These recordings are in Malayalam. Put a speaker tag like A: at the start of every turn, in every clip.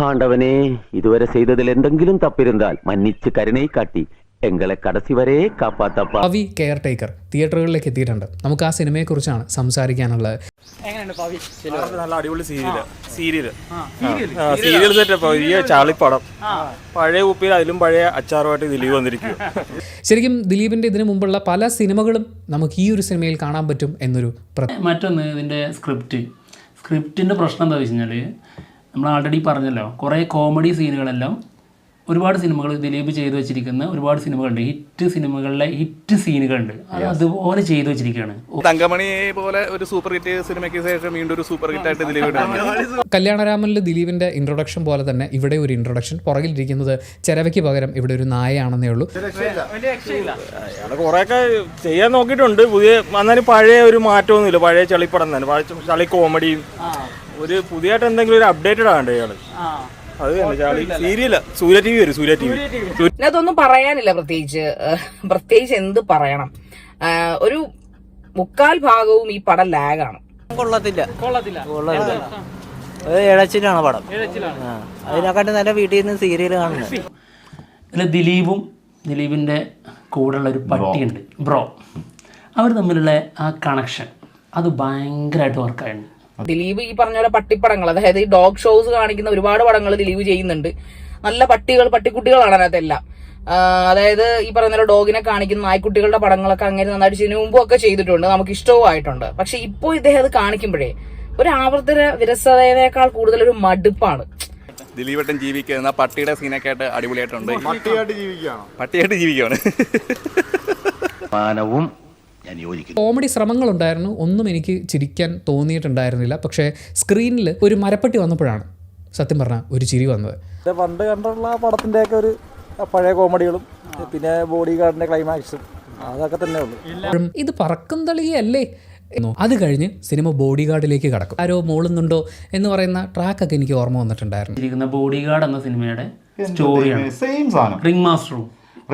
A: ஆண்டவனே, இதுவரை செய்ததில் എന്തെങ്കിലും തപ്പിരുന്നാൽ മன்னிച്ച് കരുണை കാട്ടി എങ്ങളെ കടസി വരെ കാപ്പാത്തപ്പ.
B: പവി കെയർ ടേക്കർ തിയേറ്ററുകളിലേക്ക് എത്തിയിട്ടുണ്ട്. നമുക്ക് ആ സിനിമയെക്കുറിച്ചാണ് സംസാരിക്കാനുള്ളത്.
C: നല്ല അടിപൊളി സീരിയൽ സെറ്റപ്പ്, ഈ ചാളിപ്പടം, പഴയ കുപ്പിയിൽ അതിലും പഴയ അച്ചാറുമായിട്ട് ദിലീപ് വന്നിരിക്കും.
B: ശരിക്കും ദിലീപിന്റെ ഇതിനു മുമ്പുള്ള പല സിനിമകളും നമുക്ക് ഈ ഒരു സിനിമയിൽ കാണാൻ പറ്റും എന്നൊരു
D: മറ്റൊന്ന് ഇതിൻ്റെ സ്ക്രിപ്റ്റിൻ്റെ പ്രശ്നം എന്താ വെച്ച് കഴിഞ്ഞാൽ, നമ്മൾ ആൾറെഡി പറഞ്ഞല്ലോ, കുറേ കോമഡി സീനുകളെല്ലാം ഒരുപാട് സിനിമകൾ ദിലീപ് ചെയ്തു വെച്ചിരിക്കുന്ന ഒരുപാട് സിനിമകളുണ്ട്, സിനിമകളിലെ ഹിറ്റ് സീനുകളുണ്ട്, അത് അതുപോലെ ചെയ്തു വെച്ചിരിക്കുകയാണ്.
C: തങ്കമണി പോലെ ഒരു സൂപ്പർ ഹിറ്റ് സിനിമയ്ക്ക് ശേഷം വീണ്ടും ഒരു സൂപ്പർ ഹിറ്റ് ആയിട്ട് ദിലീപ്.
B: കല്യാണരാമനിൽ ദിലീപിന്റെ ഇൻട്രൊഡക്ഷൻ പോലെ തന്നെ ഇവിടെ ഒരു ഇൻട്രൊഡക്ഷൻ. പുറകിലിരിക്കുന്നത് ചെരവയ്ക്ക് പകരം ഇവിടെ ഒരു നായയാണെന്നേ ഉള്ളൂ.
C: കുറെയൊക്കെ ചെയ്യാൻ നോക്കിയിട്ടുണ്ട്, പുതിയ വന്നാലും പഴയ ഒരു മാറ്റമൊന്നുമില്ല, പഴയ ചളിപ്പടം തന്നെ, ചളി കോമഡിയും ഒരു പുതിയതായിട്ട് എന്തെങ്കിലും ഒരു അപ്ഡേറ്റഡ് ആണ് ഇയാള്.
E: അതൊന്നും പറയാനില്ല. പ്രത്യേകിച്ച് എന്ത് പറയണം, ഒരു 3/4 ഭാഗവും ഈ പടം ലാഗാണ്.
F: കൊള്ളത്തില്ല. ഇഴച്ചിലാണ് പടം. അതിനെക്കാട്ടും നല്ല വീട്ടിൽ നിന്ന് സീരിയൽ കാണുന്നത്.
D: ഇതിൽ ദിലീപിന്റെ കൂടെയുള്ള ഒരു പട്ടിയുണ്ട്, ബ്രോ. അവർ തമ്മിലുള്ള ആ കണക്ഷൻ അത് ഭയങ്കരമായിട്ട് വർക്കായിട്ടുണ്ട്.
E: ദിലീപ് ഈ പറഞ്ഞ പോലെ പട്ടിപ്പടങ്ങൾ, അതായത് ഈ ഡോഗ് ഷോസ് കാണിക്കുന്ന ഒരുപാട് പടങ്ങൾ ദിലീപ് ചെയ്യുന്നുണ്ട്. നല്ല പട്ടിക്കുട്ടികളാണ് അതിനകത്തെല്ലാം. അതായത് ഈ പറഞ്ഞ പോലെ ഡോഗിനെ കാണിക്കുന്ന നായ്ക്കുട്ടികളുടെ പടങ്ങളൊക്കെ അങ്ങനെ നന്നായിട്ട് ഇതിനു മുമ്പും ഒക്കെ ചെയ്തിട്ടുണ്ട്, നമുക്ക് ഇഷ്ടവും ആയിട്ടുണ്ട്. പക്ഷെ ഇപ്പോൾ ഇദ്ദേഹം അത് കാണിക്കുമ്പോഴേ ഒരു ആവർത്തന വിരസതയേക്കാൾ കൂടുതൽ ഒരു മടുപ്പാണ്.
C: ദിലീപേട്ടൻ ജീവിക്കുന്ന പട്ടിയുടെ സീനൊക്കെ ആയിട്ട് അടിപൊളിയായിട്ടുണ്ട്. പട്ടിയായിട്ട് ജീവിക്കുകയാണ്.
B: കോമഡി ശ്രമങ്ങളുണ്ടായിരുന്നു, ഒന്നും എനിക്ക് ചിരിക്കാൻ തോന്നിയിട്ടുണ്ടായിരുന്നില്ല. പക്ഷേ സ്ക്രീനിൽ ഒരു മരപ്പട്ടി വന്നപ്പോഴാണ് സത്യം പറഞ്ഞാൽ ഒരു ചിരി വന്നത്.
G: പണ്ട് കണ്ടുള്ള പടത്തിൻ്റെയൊക്കെ ഒരു പഴയ കോമഡികളും പിന്നെ ബോഡി ഗാർഡിൻ്റെ ക്ലൈമാക്സും അതൊക്കെ തന്നെ ഉള്ളൂ.
B: ഇത് പറക്കും തളിയല്ലേ. അത് കഴിഞ്ഞ് സിനിമ ബോഡി ഗാർഡിലേക്ക് കടക്കും. ആരോ മോളുന്നുണ്ടോ എന്ന് പറയുന്ന ട്രാക്കൊക്കെ എനിക്ക് ഓർമ്മ വന്നിട്ടുണ്ടായിരുന്നു.
D: ബോഡി ഗാർഡ് എന്ന സിനിമയുടെ സ്റ്റോറിയാണ്.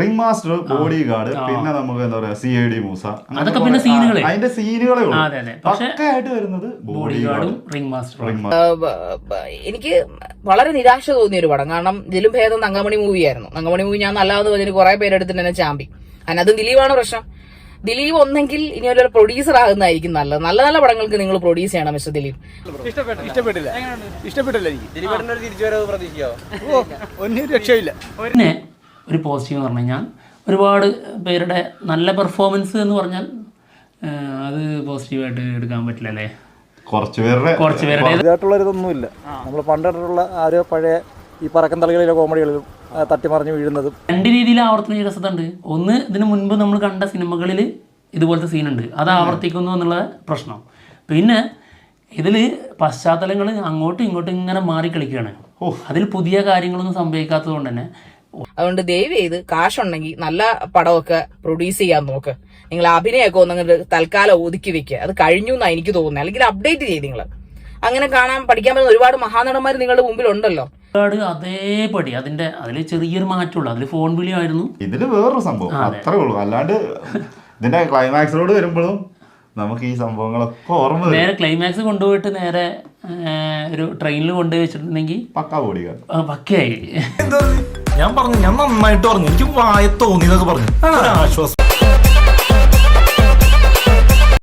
H: റിംഗ് മാസ്റ്റർ, ബോഡി ഗാർഡ്, പിന്നെ നമുക്ക് എന്താ പറയാ CID മൂസ,
D: അതൊക്കെ പിന്നെ സീനുകളെ
H: അതിന്റെ സീനുകളെ പക്കയായിട്ട് വരുന്നത് ബോഡി ഗാർഡും റിംഗ് മാസ്റ്റർ.
E: എനിക്ക് വളരെ നിരാശ തോന്നിയ ഒരു പടം. കാരണം ഇതിലും ഭേദം തങ്കമണി മൂവിയായിരുന്നു. തങ്കമണി മൂവി ഞാൻ നല്ലതെന്ന് പറഞ്ഞിട്ട് കുറെ പേരെടുത്തിട്ട് തന്നെ ചാമ്പി. അതിനകത്ത് ദിലീപാണ് പ്രശ്നം. ദിലീപ് ഒന്നെങ്കിൽ ഇനി ഒരു പ്രൊഡ്യൂസർ ആകുന്നതായിരിക്കും നല്ലത്. നല്ല നല്ല പടങ്ങൾക്ക് നിങ്ങൾ പ്രൊഡ്യൂസ് ചെയ്യണം മിസ്റ്റർ ദിലീപ്.
C: ഇഷ്ടപ്പെട്ടില്ല രക്ഷയില്ല.
D: പിന്നെ ഒരു പോസിറ്റീവ് എന്ന് പറഞ്ഞു കഴിഞ്ഞാൽ, ഒരുപാട് പേരുടെ നല്ല പെർഫോമൻസ് എന്ന് പറഞ്ഞാൽ അത് പോസിറ്റീവായിട്ട് എടുക്കാൻ പറ്റില്ല അല്ലേ. കുറച്ച് പേരുടെ
G: ഇതൊന്നുമില്ല. നമ്മൾ പണ്ടുള്ള ആരോ പഴയ ഈ പറക്കം തളികളിലെ കോമഡികളിലും തട്ടിമറിഞ്ഞ് വീഴുന്നതും
D: രണ്ട് രീതിയിൽ ആവർത്തന രസത്തുണ്ട്. ഒന്ന്, ഇതിന് മുൻപ് നമ്മൾ കണ്ട സിനിമകളിൽ ഇതുപോലത്തെ സീനുണ്ട്, അത് ആവർത്തിക്കുന്നു എന്നുള്ള പ്രശ്നം. പിന്നെ ഇതിൽ പശ്ചാത്തലങ്ങൾ അങ്ങോട്ടും ഇങ്ങോട്ടും ഇങ്ങനെ മാറി കളിക്കുകയാണ്. അതിൽ പുതിയ കാര്യങ്ങളൊന്നും സംഭവിക്കാത്തത് കൊണ്ട് തന്നെ
E: അതുകൊണ്ട് ദയവ് ചെയ്ത് കാശുണ്ടെങ്കിൽ നല്ല പടമൊക്കെ പ്രൊഡ്യൂസ് ചെയ്യാൻ നോക്ക്. നിങ്ങൾ അഭിനയമൊക്കെ ഒന്നങ്ങോട്ട് തൽക്കാലം ഒതുക്കി വെക്കുക. അത് കഴിഞ്ഞു എന്നാണ് എനിക്ക് തോന്നുന്നത്. അല്ലെങ്കിൽ അപ്ഡേറ്റ് ചെയ്ത് നിങ്ങൾ അങ്ങനെ പഠിക്കാൻ പറ്റുന്ന ഒരുപാട് മഹാനടന്മാർ നിങ്ങളുടെ മുമ്പിലുണ്ടല്ലോ.
D: അതേപടി അതിൽ ചെറിയൊരു മാറ്റമുള്ളൂ. അതിൽ ഫോൺ വിളിയായിരുന്നു.
H: ഇതില് വേറൊരു സംഭവം അത്രേ ഉള്ളൂ. അല്ലാണ്ട് ഇതിന്റെ ക്ലൈമാക്സിലോട് വരുമ്പോഴും നമുക്ക് ഈ സംഭവങ്ങളൊക്കെ ഓർമ്മ.
D: നേരെ ക്ലൈമാക്സ് കൊണ്ടുപോയിട്ട് നേരെ ഒരു ട്രെയിനിൽ കൊണ്ടുപോയി വെച്ചിട്ടുണ്ടെങ്കിൽ
H: പക്കാ ബോഡി ഗാർഡ്
D: പക്കയായി.
I: ഞാൻ നന്നായിട്ട് പറഞ്ഞു, എനിക്ക് വായ തോന്നിയതൊക്കെ പറഞ്ഞു. ആശ്വാസം.